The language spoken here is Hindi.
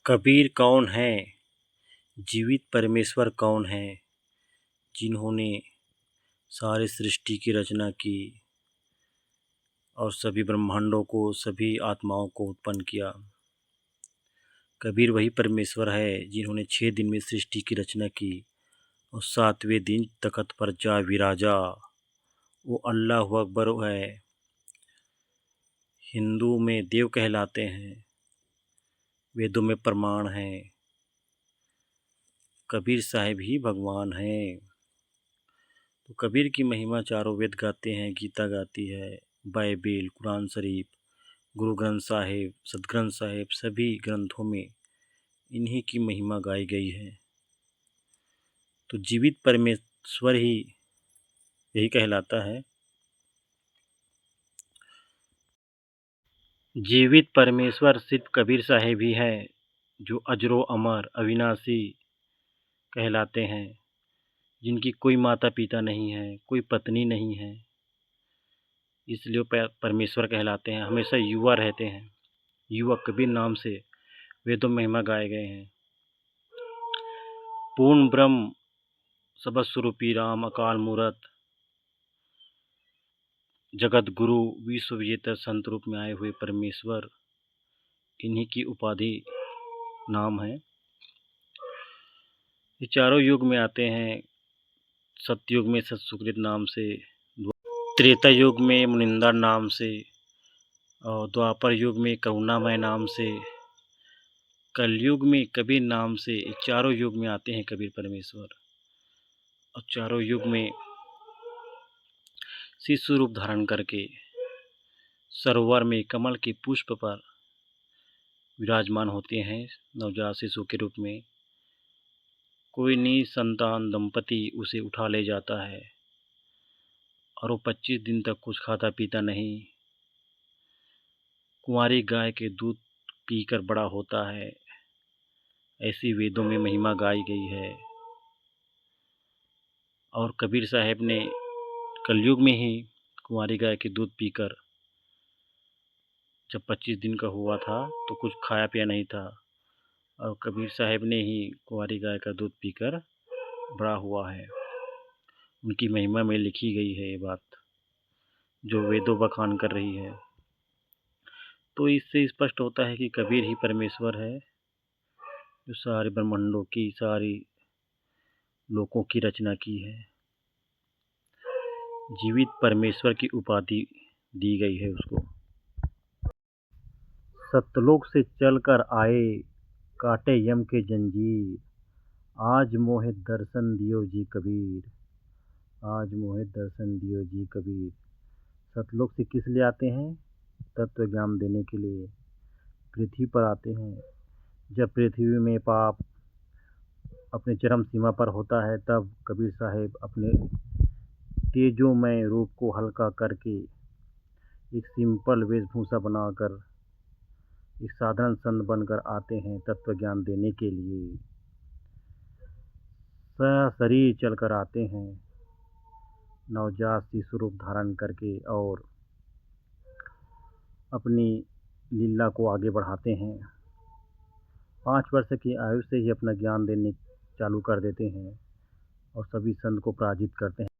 कबीर कौन है? जीवित परमेश्वर कौन है जिन्होंने सारी सृष्टि की रचना की और सभी ब्रह्मांडों को, सभी आत्माओं को उत्पन्न किया। कबीर वही परमेश्वर है जिन्होंने 6 दिन में सृष्टि की रचना की और 7वें दिन तख्त पर जा विराजा। वो अल्लाह अकबर है। हिंदू में देव कहलाते हैं, वेदों में प्रमाण है। कबीर साहिब ही भगवान हैं। तो कबीर की महिमा चारों वेद गाते हैं, गीता गाती है, बाइबिल, कुरान शरीफ, गुरु ग्रंथ साहिब, सदग्रंथ साहिब, सभी ग्रंथों में इन्हीं की महिमा गाई गई है। तो जीवित परमेश्वर ही यही कहलाता है। जीवित परमेश्वर सिर्फ कबीर साहिब ही है जो अजरो अमर अविनाशी कहलाते हैं, जिनकी कोई माता पिता नहीं है, कोई पत्नी नहीं है, इसलिए परमेश्वर कहलाते हैं। हमेशा युवा रहते हैं। युवा कबीर नाम से वेदों में महिमा गाए गए हैं। पूर्ण ब्रह्म सबद स्वरूपी राम अकाल मूरत जगत गुरु विश्व विजेता संत रूप में आए हुए परमेश्वर, इन्हीं की उपाधि नाम है। ये चारों युग में आते हैं। सतयुग में सतसुकृत नाम से, त्रेता युग में मुनिंदर नाम से, और द्वापर युग में करुणामय नाम से, कलयुग में कबीर नाम से। चारों युग में आते हैं कबीर परमेश्वर और चारों युग में शिशु रूप धारण करके सरोवर में कमल के पुष्प पर विराजमान होते हैं नवजात शिशु के रूप में। कोई निसंतान दंपति उसे उठा ले जाता है और वो 25 दिन तक कुछ खाता पीता नहीं, कुंवारी गाय के दूध पीकर बड़ा होता है। ऐसी वेदों में महिमा गाई गई है। और कबीर साहब ने कलयुग में ही कुंवारी गाय के दूध पीकर, जब 25 दिन का हुआ था तो कुछ खाया पिया नहीं था, और कबीर साहब ने ही कुंवारी गाय का दूध पीकर बड़ा हुआ है। उनकी महिमा में लिखी गई है ये बात, जो वेदों बखान कर रही है। तो इससे स्पष्ट होता है कि कबीर ही परमेश्वर है जो सारे ब्रह्मांडों की, सारी लोकों की रचना की है। जीवित परमेश्वर की उपाधि दी गई है उसको। सतलोक से चलकर आए, काटे यम के जंजीर, आज मोहे दर्शन दियो जी कबीर, आज मोहे दर्शन दियो जी कबीर। सतलोक से किस लिए आते हैं? तत्व ज्ञान देने के लिए पृथ्वी पर आते हैं। जब पृथ्वी में पाप अपने चरम सीमा पर होता है, तब कबीर साहिब अपने तेजोमय रूप को हल्का करके एक सिंपल वेशभूषा बनाकर एक साधारण संत बनकर आते हैं तत्व ज्ञान देने के लिए। शरीर चलकर आते हैं नवजात शिशु रूप धारण करके, और अपनी लीला को आगे बढ़ाते हैं। 5 वर्ष की आयु से ही अपना ज्ञान देने चालू कर देते हैं और सभी संत को पराजित करते हैं।